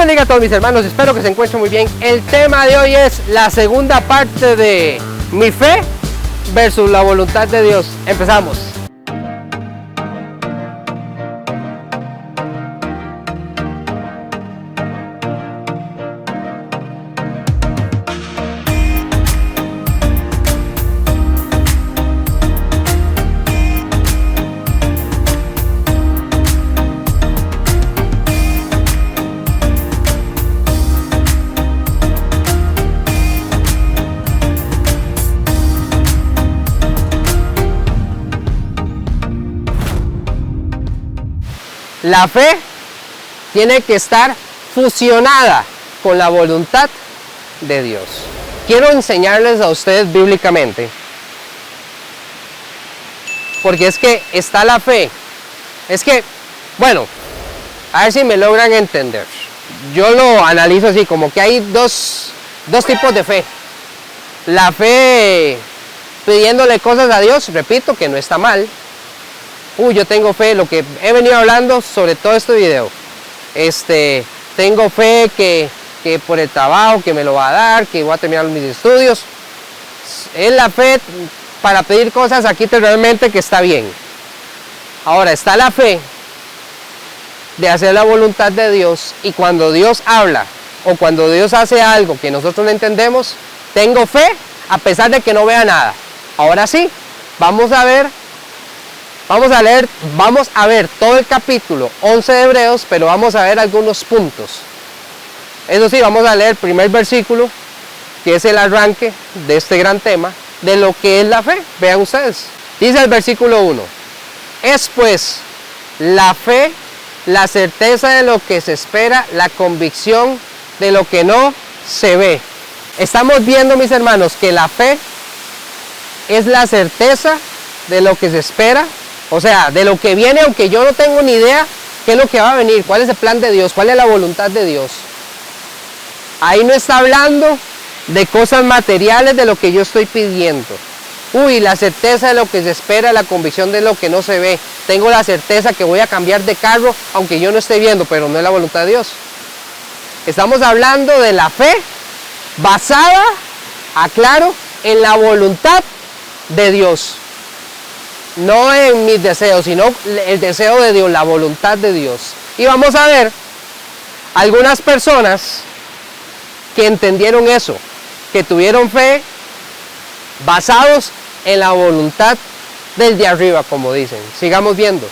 bendiga a todos mis hermanos, espero que se encuentren muy bien. El tema de hoy es la segunda parte de mi fe versus la voluntad de Dios. Empezamos. La fe tiene que estar fusionada con la voluntad de Dios. Quiero enseñarles a ustedes bíblicamente, porque es que está la fe. Es que, bueno, a ver si me logran entender. Yo lo analizo así, como que hay dos tipos de fe. La fe pidiéndole cosas a Dios, repito, que no está mal. Yo tengo fe, lo que he venido hablando sobre todo este video. Tengo fe que por el trabajo que me lo va a dar, que voy a terminar mis estudios. Es la fe para pedir cosas aquí realmente que está bien. Ahora está la fe de hacer la voluntad de Dios, y cuando Dios habla o cuando Dios hace algo que nosotros no entendemos, tengo fe a pesar de que no vea nada. Ahora sí, vamos a ver todo el capítulo 11 de Hebreos, pero vamos a ver algunos puntos. Eso sí, vamos a leer el primer versículo, que es el arranque de este gran tema, de lo que es la fe. Vean ustedes. Dice el versículo 1. Es pues la fe, la certeza de lo que se espera, la convicción de lo que no se ve. Estamos viendo, mis hermanos, que la fe es la certeza de lo que se espera. O sea, de lo que viene, aunque yo no tengo ni idea qué es lo que va a venir, cuál es el plan de Dios, cuál es la voluntad de Dios. Ahí no está hablando de cosas materiales de lo que yo estoy pidiendo. La certeza de lo que se espera, la convicción de lo que no se ve. Tengo la certeza que voy a cambiar de carro, aunque yo no esté viendo, pero no es la voluntad de Dios. Estamos hablando de la fe basada, aclaro, en la voluntad de Dios. No en mis deseos, sino el deseo de Dios, la voluntad de Dios. Y vamos a ver algunas personas que entendieron eso, que tuvieron fe basados en la voluntad del de arriba, como dicen. Sigamos viendo.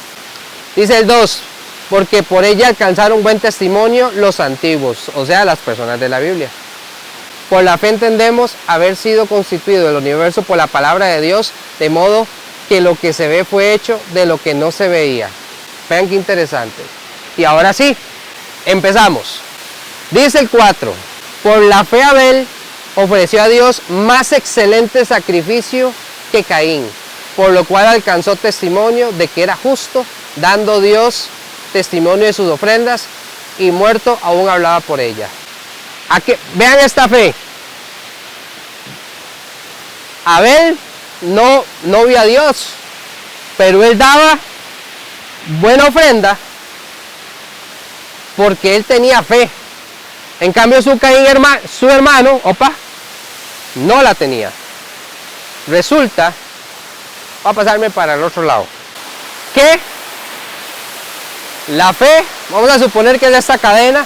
Dice el 2, porque por ella alcanzaron buen testimonio los antiguos, o sea, las personas de la Biblia. Por la fe entendemos haber sido constituido el universo por la palabra de Dios, de modo que lo que se ve fue hecho de lo que no se veía. Vean qué interesante. Y ahora sí, empezamos. Dice el 4, por la fe Abel ofreció a Dios más excelente sacrificio que Caín, por lo cual alcanzó testimonio de que era justo, dando Dios testimonio de sus ofrendas, y muerto aún hablaba por ella. Vean esta fe. Abel no vio a Dios, pero él daba buena ofrenda porque él tenía fe. En cambio su hermano, no la tenía. Resulta, voy a pasarme para el otro lado, que la fe, vamos a suponer que es esta cadena,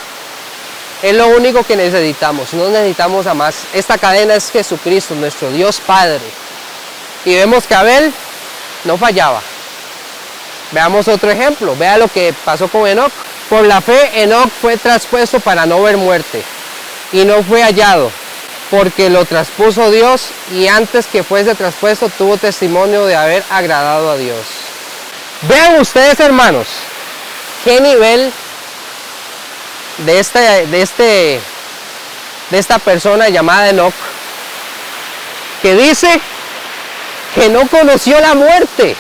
es lo único que necesitamos. No necesitamos a más. Esta cadena es Jesucristo, nuestro Dios Padre. Y vemos que Abel no fallaba. Veamos otro ejemplo. Vea lo que pasó con Enoc. Por la fe, Enoc fue traspuesto para no ver muerte, y no fue hallado, porque lo traspuso Dios, y antes que fuese traspuesto tuvo testimonio de haber agradado a Dios. Vean ustedes, hermanos, qué nivel de esta persona llamada Enoc, que dice que no conoció la muerte.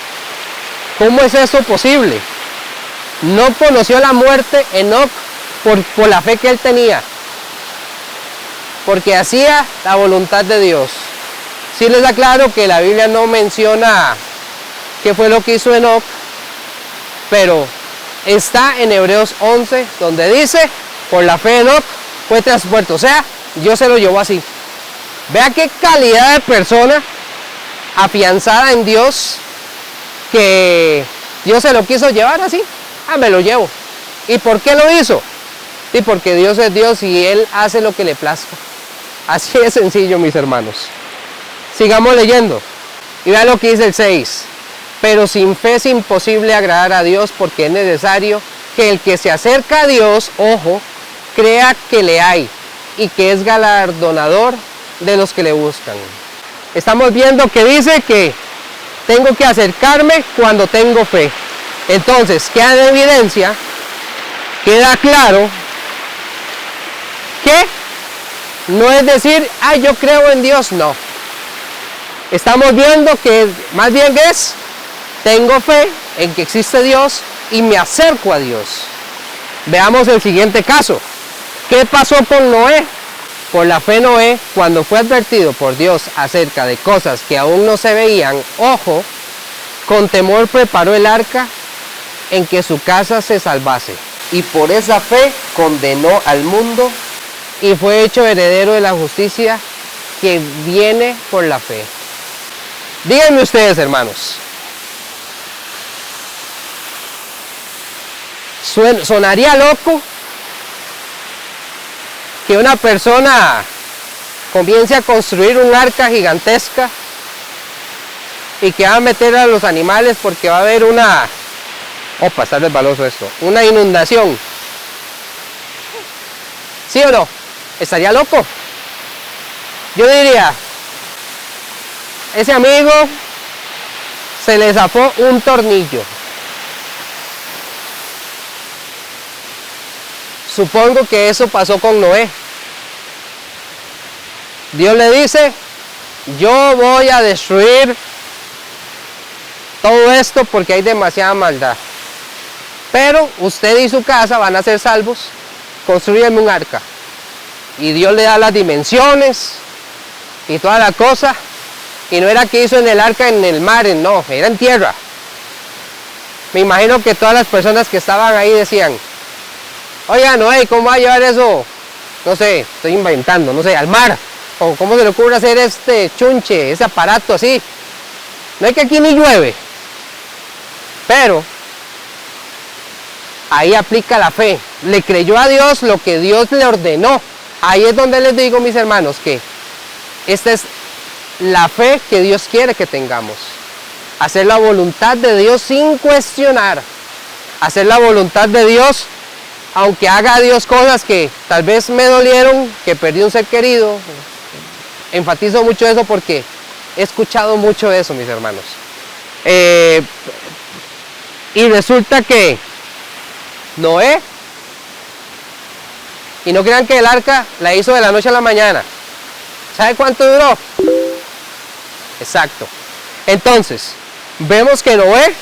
¿Cómo es eso posible? No conoció la muerte Enoc por la fe que él tenía, porque hacía la voluntad de Dios. Sí les aclaro que la Biblia no menciona qué fue lo que hizo Enoc, pero está en Hebreos 11, donde dice Por la fe Enoc fue traspuesto, o sea, Dios se lo llevó así. Vea qué calidad de persona afianzada en Dios, que Dios se lo quiso llevar así. Me lo llevo. ¿Y por qué lo hizo? Sí, porque Dios es Dios y Él hace lo que le plazca. Así de sencillo, mis hermanos. Sigamos leyendo. Y vea lo que dice el 6. Pero sin fe es imposible agradar a Dios, porque es necesario que el que se acerca a Dios, ojo, crea que le hay y que es galardonador de los que le buscan. Estamos viendo que dice que tengo que acercarme cuando tengo fe. Entonces, queda de evidencia, queda claro que no es decir, yo creo en Dios, no. Estamos viendo que más bien es, tengo fe en que existe Dios y me acerco a Dios. Veamos el siguiente caso. ¿Qué pasó con Noé? Por la fe Noé, cuando fue advertido por Dios acerca de cosas que aún no se veían, ojo, con temor preparó el arca en que su casa se salvase. Y por esa fe condenó al mundo y fue hecho heredero de la justicia que viene por la fe. Díganme ustedes, hermanos, ¿sonaría loco que una persona comience a construir un arca gigantesca y que va a meter a los animales porque va a haber una, está resbaloso esto, una inundación? ¿Sí o no? ¿Estaría loco? Yo diría, ese amigo se le zafó un tornillo. Supongo que eso pasó con Noé. Dios le dice, yo voy a destruir todo esto porque hay demasiada maldad. Pero usted y su casa van a ser salvos, construyanme un arca. Y Dios le da las dimensiones y toda la cosa. Y no era que hizo en el arca en el mar, no, era en tierra. Me imagino que todas las personas que estaban ahí decían, oiga, Noé, ¿cómo va a llevar eso? No sé, estoy inventando, no sé, al mar. O cómo se le ocurre hacer este chunche, ese aparato así. No es que aquí ni llueve. Pero ahí aplica la fe. Le creyó a Dios lo que Dios le ordenó. Ahí es donde les digo, mis hermanos, que esta es la fe que Dios quiere que tengamos. Hacer la voluntad de Dios sin cuestionar. Hacer la voluntad de Dios, aunque haga Dios cosas que tal vez me dolieron, que perdí un ser querido. Enfatizo mucho eso porque he escuchado mucho eso, mis hermanos. Y resulta que Noé, y no crean que el arca la hizo de la noche a la mañana. ¿Sabe cuánto duró? Exacto. Entonces, vemos que Noé,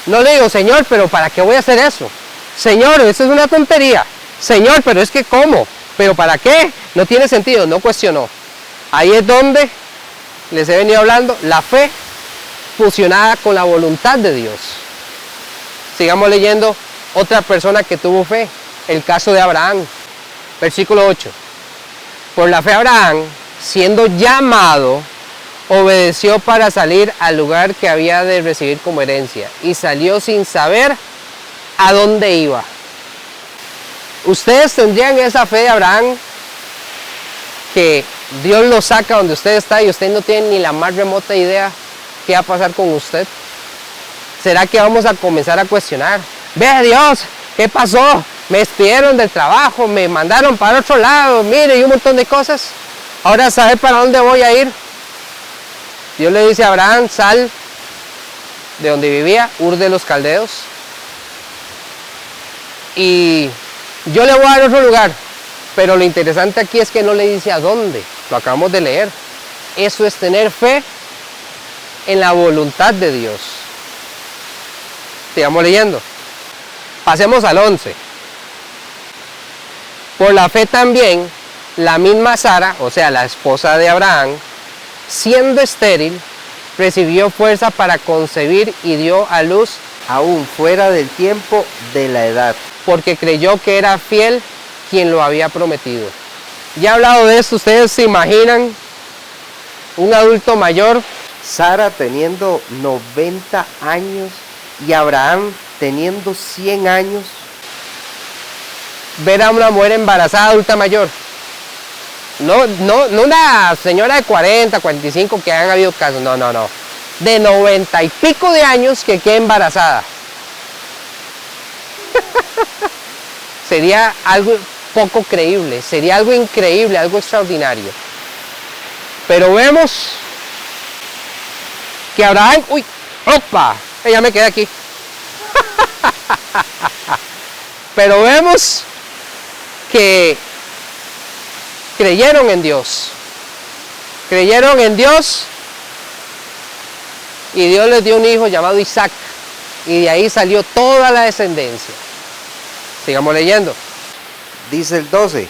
no le digo, Señor, pero ¿para qué voy a hacer eso? Señor, eso es una tontería. Señor, pero es que ¿cómo? ¿Pero para qué? No tiene sentido, no cuestionó. Ahí es donde les he venido hablando, la fe fusionada con la voluntad de Dios. Sigamos leyendo otra persona que tuvo fe, el caso de Abraham. Versículo 8. Por la fe Abraham, siendo llamado, obedeció para salir al lugar que había de recibir como herencia y salió sin saber a dónde iba. Ustedes tendrían esa fe de Abraham, que Dios lo saca donde usted está y usted no tiene ni la más remota idea qué va a pasar con usted. ¿Será que vamos a comenzar a cuestionar? Ve, Dios, ¿qué pasó? Me despidieron del trabajo, me mandaron para otro lado, mire, y un montón de cosas. Ahora, ¿sabe para dónde voy a ir? Dios le dice a Abraham, sal de donde vivía, Ur de los Caldeos, y yo le voy a dar otro lugar. Pero lo interesante aquí es que no le dice a dónde, lo acabamos de leer. Eso es tener fe en la voluntad de Dios. Sigamos leyendo. Pasemos al 11. Por la fe también, la misma Sara, o sea, la esposa de Abraham, siendo estéril, recibió fuerza para concebir y dio a luz aún fuera del tiempo de la edad. porque creyó que era fiel quien lo había prometido. Ya he hablado de esto, ustedes se imaginan un adulto mayor, Sara teniendo 90 años y Abraham teniendo 100 años. ver a una mujer embarazada adulta mayor. No una señora de 40, 45 que han habido casos, no. De 90 y pico de años que quede embarazada. Sería algo poco creíble, sería algo increíble, algo extraordinario. Pero vemos que Abraham, uy, opa, ya me quedé aquí. Pero vemos que creyeron en Dios y Dios les dio un hijo llamado Isaac, y de ahí salió toda la descendencia. Sigamos leyendo. Dice el 12,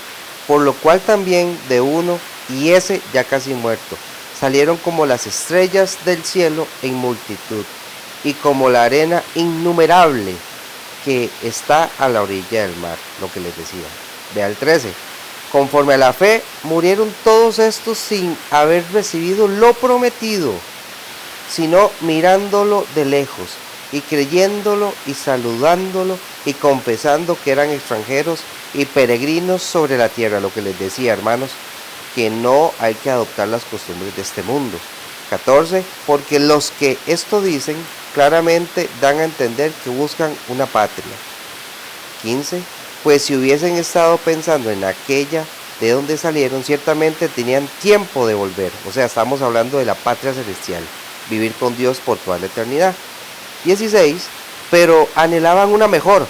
por lo cual también de uno, y ese ya casi muerto, salieron como las estrellas del cielo en multitud, y como la arena innumerable que está a la orilla del mar, lo que les decía. Vea el 13, conforme a la fe murieron todos estos sin haber recibido lo prometido, sino mirándolo de lejos, y creyéndolo y saludándolo y confesando que eran extranjeros y peregrinos sobre la tierra, lo que les decía, hermanos, que no hay que adoptar las costumbres de este mundo. 14, porque los que esto dicen claramente dan a entender que buscan una patria. 15, pues si hubiesen estado pensando en aquella de donde salieron, ciertamente tenían tiempo de volver. O sea, estamos hablando de la patria celestial, vivir con Dios por toda la eternidad. 16, pero anhelaban una mejor,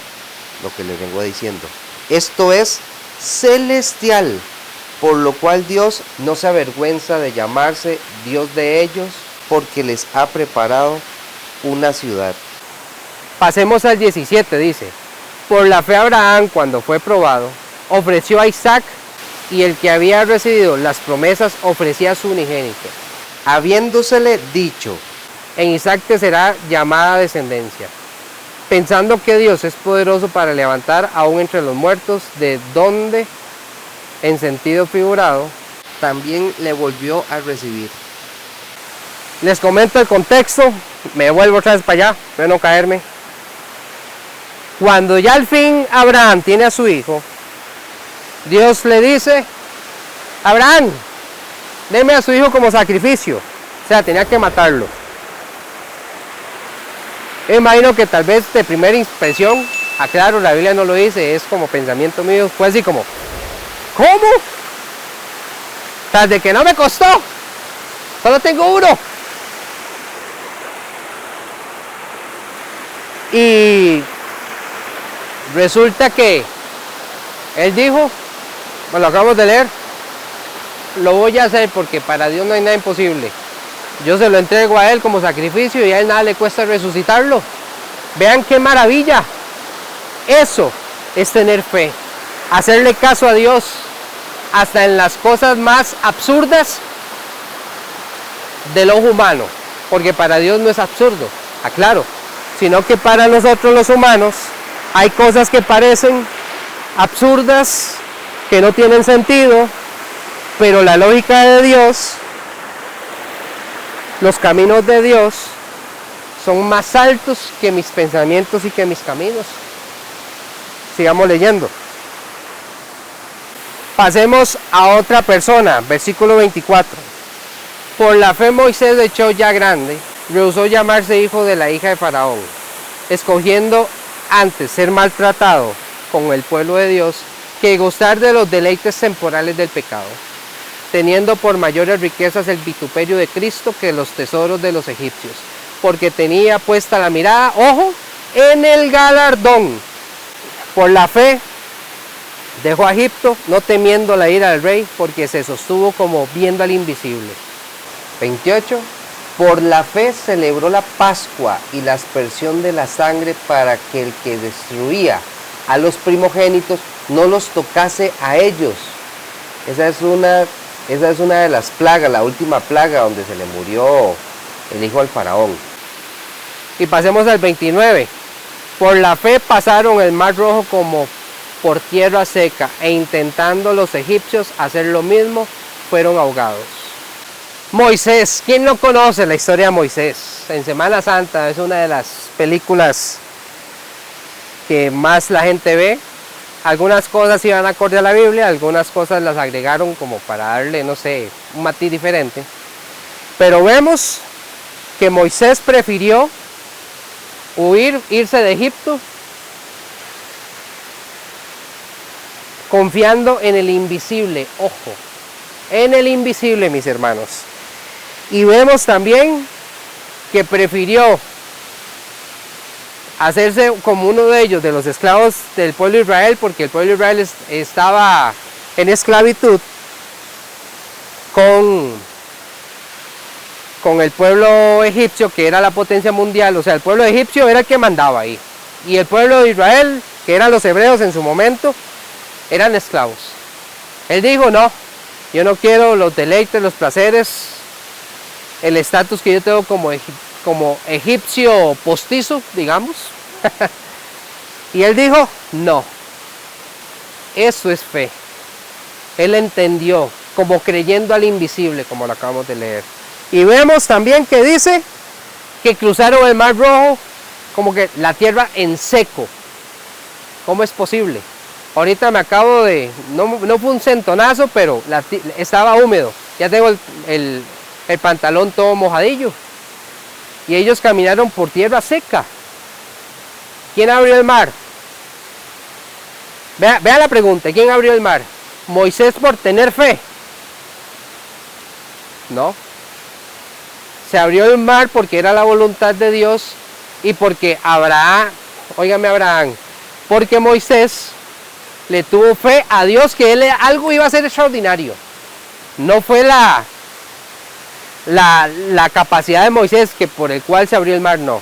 lo que les vengo diciendo. Esto es celestial, por lo cual Dios no se avergüenza de llamarse Dios de ellos, porque les ha preparado una ciudad. Pasemos al 17, dice, por la fe Abraham, cuando fue probado, ofreció a Isaac, y el que había recibido las promesas ofrecía a su unigénito, habiéndosele dicho, en Isaac te será llamada descendencia, pensando que Dios es poderoso para levantar aún entre los muertos, de donde, en sentido figurado, también le volvió a recibir. les comento el contexto, me vuelvo otra vez para allá, para no caerme. Cuando ya al fin Abraham tiene a su hijo, Dios le dice, Abraham, deme a su hijo como sacrificio, o sea, tenía que matarlo. Imagino que tal vez de primera impresión, aclaro, la Biblia no lo dice, es como pensamiento mío, fue así como, ¿cómo? Tras de que no me costó, solo tengo uno. Y resulta que él dijo, bueno, lo acabamos de leer, lo voy a hacer porque para Dios no hay nada imposible. Yo se lo entrego a él como sacrificio y a él nada le cuesta resucitarlo. Vean qué maravilla. Eso es tener fe. Hacerle caso a Dios hasta en las cosas más absurdas del ojo humano. Porque para Dios no es absurdo, aclaro. Sino que para nosotros los humanos hay cosas que parecen absurdas, que no tienen sentido, pero la lógica de Dios, los caminos de Dios son más altos que mis pensamientos y que mis caminos. Sigamos leyendo. Pasemos a otra persona, versículo 24. Por la fe Moisés, de hecho ya grande, rehusó llamarse hijo de la hija de Faraón, escogiendo antes ser maltratado con el pueblo de Dios que gozar de los deleites temporales del pecado, teniendo por mayores riquezas el vituperio de Cristo que los tesoros de los egipcios, porque tenía puesta la mirada, ojo, en el galardón. Por la fe dejó a Egipto, no temiendo la ira del rey, porque se sostuvo como viendo al invisible. 28. Por la fe celebró la Pascua y la aspersión de la sangre para que el que destruía a los primogénitos no los tocase a ellos. Esa es una de las plagas, la última plaga donde se le murió el hijo al faraón. Y pasemos al 29. Por la fe pasaron el mar rojo como por tierra seca e intentando los egipcios hacer lo mismo, fueron ahogados. Moisés, ¿quién no conoce la historia de Moisés? En Semana Santa es una de las películas que más la gente ve. Algunas cosas iban acorde a la Biblia, algunas cosas las agregaron como para darle, no sé, un matiz diferente. Pero vemos que Moisés prefirió irse de Egipto, confiando en el invisible, ojo, en el invisible, mis hermanos. Y vemos también que prefirió hacerse como uno de ellos, de los esclavos del pueblo de Israel, porque el pueblo de Israel estaba en esclavitud con el pueblo egipcio, que era la potencia mundial. O sea, el pueblo egipcio era el que mandaba ahí, y el pueblo de Israel, que eran los hebreos en su momento, eran esclavos. Él dijo, no, yo no quiero los deleites, los placeres, el estatus que yo tengo como egipcio postizo, digamos. Y él dijo, no, eso es fe. Él entendió, como creyendo al invisible, como lo acabamos de leer. Y vemos también que dice que cruzaron el Mar Rojo, como que la tierra en seco. ¿Cómo es posible? Ahorita me acabo de, no fue un centonazo, pero estaba húmedo. Ya tengo el pantalón todo mojadillo. Y ellos caminaron por tierra seca. ¿Quién abrió el mar? Vea la pregunta, ¿quién abrió el mar? ¿Moisés por tener fe? No. Se abrió el mar porque era la voluntad de Dios y porque Abraham, óigame Abraham, porque Moisés le tuvo fe a Dios que algo iba a ser extraordinario. No fue la capacidad de Moisés que por el cual se abrió el mar, no.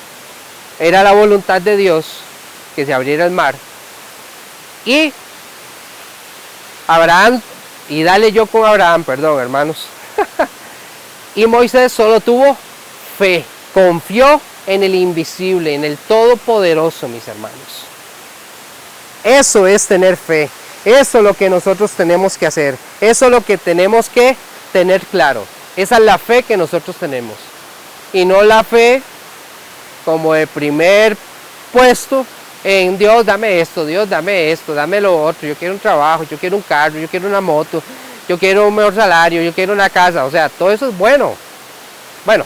Era la voluntad de Dios que se abriera el mar. Y Abraham, y dale yo con Abraham, perdón hermanos. Y Moisés solo tuvo fe, confió en el invisible, en el todopoderoso, mis hermanos. Eso es tener fe, eso es lo que nosotros tenemos que hacer, eso es lo que tenemos que tener claro. Esa es la fe que nosotros tenemos. Y no la fe como de primer puesto en Dios, dame esto, dame lo otro, yo quiero un trabajo, yo quiero un carro, yo quiero una moto, yo quiero un mejor salario, yo quiero una casa. O sea, todo eso es bueno. Bueno,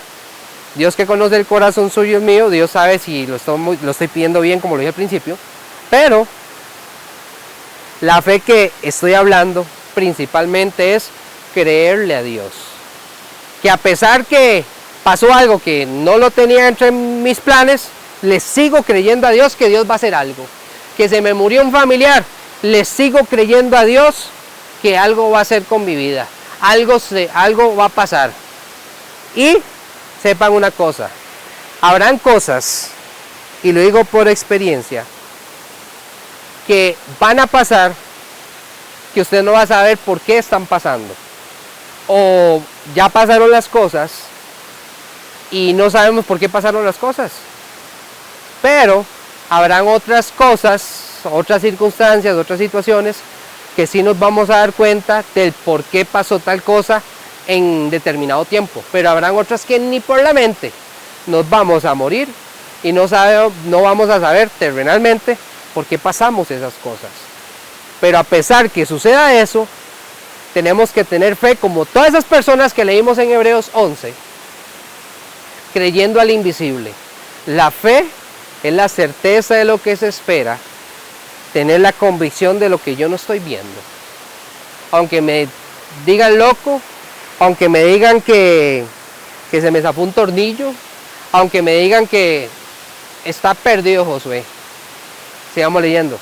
Dios que conoce el corazón suyo y mío, Dios sabe si lo estoy pidiendo bien, como lo dije al principio. Pero la fe que estoy hablando principalmente es creerle a Dios. Que a pesar que pasó algo que no lo tenía entre mis planes, le sigo creyendo a Dios que Dios va a hacer algo. Que se me murió un familiar, le sigo creyendo a Dios que algo va a hacer con mi vida. Algo va a pasar. Y sepan una cosa, habrán cosas, y lo digo por experiencia, que van a pasar que usted no va a saber por qué están pasando. O ya pasaron las cosas y no sabemos por qué pasaron las cosas. Pero habrán otras cosas, otras circunstancias, otras situaciones que sí nos vamos a dar cuenta del por qué pasó tal cosa en determinado tiempo. Pero habrán otras que ni por la mente nos vamos a morir y no vamos a saber terrenalmente por qué pasamos esas cosas. Pero a pesar que suceda eso, tenemos que tener fe como todas esas personas que leímos en Hebreos 11, creyendo al invisible. La fe es la certeza de lo que se espera, tener la convicción de lo que yo no estoy viendo. Aunque me digan loco, aunque me digan que se me zafó un tornillo, aunque me digan que está perdido Josué. Sigamos leyendo.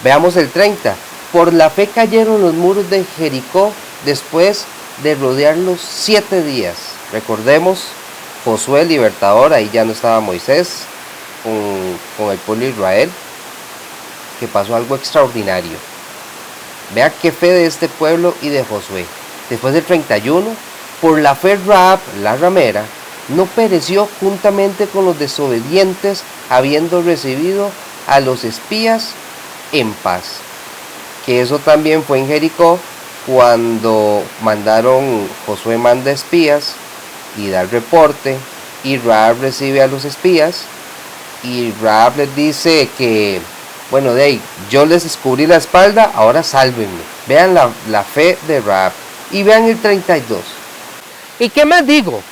Veamos el 30. Por la fe cayeron los muros de Jericó después de rodearlos 7 días. Recordemos, Josué el libertador, ahí ya no estaba Moisés con el pueblo de Israel, que pasó algo extraordinario. Vea qué fe de este pueblo y de Josué. Después del 31, por la fe Rahab, la ramera, no pereció juntamente con los desobedientes, habiendo recibido a los espías en paz. que eso también fue en Jericó, cuando Josué manda espías y da el reporte, y Rahab recibe a los espías, y Rahab les dice que, bueno, de ahí, yo les descubrí la espalda, ahora sálvenme. Vean la fe de Rahab, y vean el 32. ¿Y qué más digo?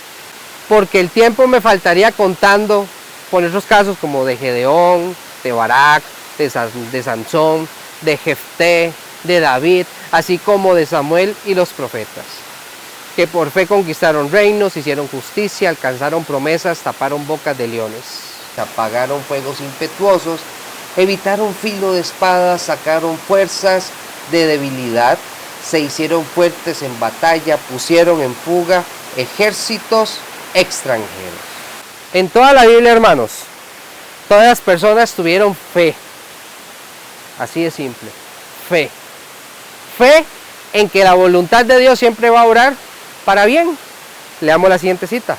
Porque el tiempo me faltaría contando por esos casos como de Gedeón, de Barak, de Sansón, de Jefté, de David, así como de Samuel y los profetas, que por fe conquistaron reinos, hicieron justicia, alcanzaron promesas, taparon bocas de leones, apagaron fuegos impetuosos, evitaron filo de espadas, sacaron fuerzas de debilidad, se hicieron fuertes en batalla, pusieron en fuga ejércitos extranjeros. En toda la Biblia, hermanos, todas las personas tuvieron fe. Así de simple. Fe. Fe en que la voluntad de Dios siempre va a obrar para bien. Leamos la siguiente cita.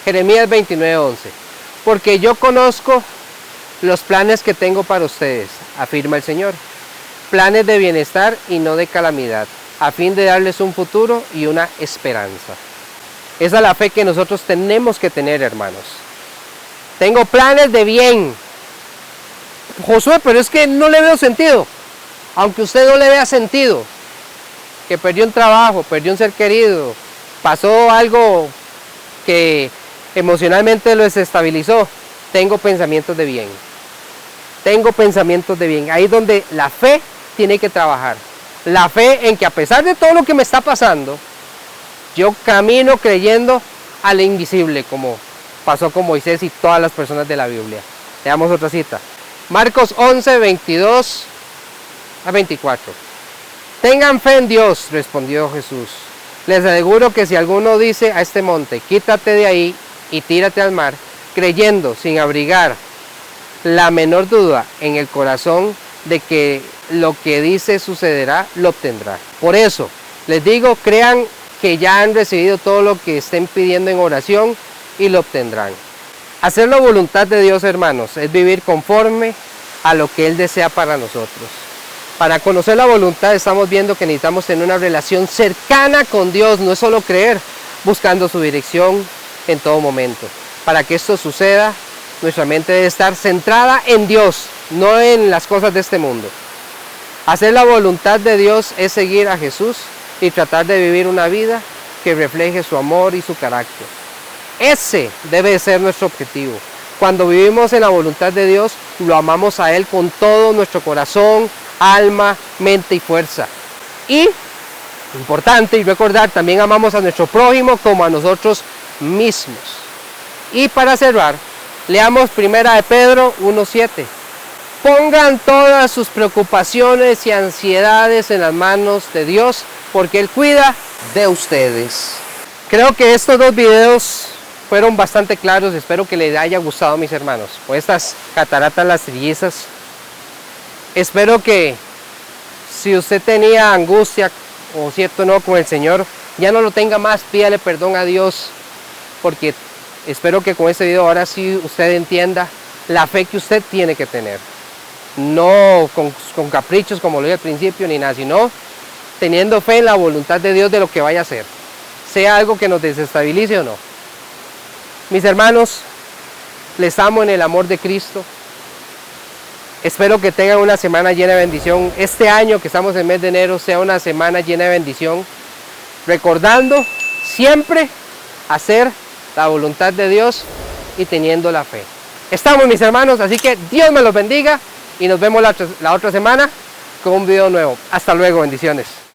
Jeremías 29:11. Porque yo conozco los planes que tengo para ustedes, afirma el Señor. Planes de bienestar y no de calamidad, a fin de darles un futuro y una esperanza. Esa es la fe que nosotros tenemos que tener, hermanos. Tengo planes de bien. Josué, pero es que no le veo sentido. Aunque usted no le vea sentido, que perdió un trabajo, perdió un ser querido, pasó algo que emocionalmente lo desestabilizó, tengo pensamientos de bien. Tengo pensamientos de bien. Ahí es donde la fe tiene que trabajar. La fe en que a pesar de todo lo que me está pasando, yo camino creyendo al invisible, como pasó con Moisés y todas las personas de la Biblia. Leamos otra cita. Marcos 11, 22 a 24. Tengan fe en Dios, respondió Jesús. Les aseguro que si alguno dice a este monte, quítate de ahí y tírate al mar, creyendo sin abrigar la menor duda en el corazón de que lo que dice sucederá, lo obtendrá. Por eso, les digo, crean que ya han recibido todo lo que estén pidiendo en oración y lo obtendrán. Hacer la voluntad de Dios, hermanos, es vivir conforme a lo que Él desea para nosotros. Para conocer la voluntad estamos viendo que necesitamos tener una relación cercana con Dios, no es solo creer, buscando su dirección en todo momento. Para que esto suceda, nuestra mente debe estar centrada en Dios, no en las cosas de este mundo. Hacer la voluntad de Dios es seguir a Jesús y tratar de vivir una vida que refleje su amor y su carácter. Ese debe ser nuestro objetivo. Cuando vivimos en la voluntad de Dios, lo amamos a Él con todo nuestro corazón, alma, mente y fuerza. Y, importante y recordar, también amamos a nuestro prójimo como a nosotros mismos. Y para cerrar, leamos 1 Pedro 1:7. Pongan todas sus preocupaciones y ansiedades en las manos de Dios, porque Él cuida de ustedes. Creo que estos dos videos fueron bastante claros. Espero que les haya gustado, mis hermanos. Con estas cataratas las trillizas. Espero que si usted tenía angustia o cierto no con el Señor, ya no lo tenga más. Pídale perdón a Dios, porque espero que con este video ahora sí usted entienda la fe que usted tiene que tener. No con caprichos como lo dije al principio ni nada, sino teniendo fe en la voluntad de Dios de lo que vaya a hacer, sea algo que nos desestabilice o no. Mis hermanos, les amo en el amor de Cristo. Espero que tengan una semana llena de bendición. Este año que estamos en el mes de enero sea una semana llena de bendición, recordando siempre hacer la voluntad de Dios y teniendo la fe. Estamos, mis hermanos, así que Dios me los bendiga y nos vemos la otra semana con un video nuevo. Hasta luego, bendiciones.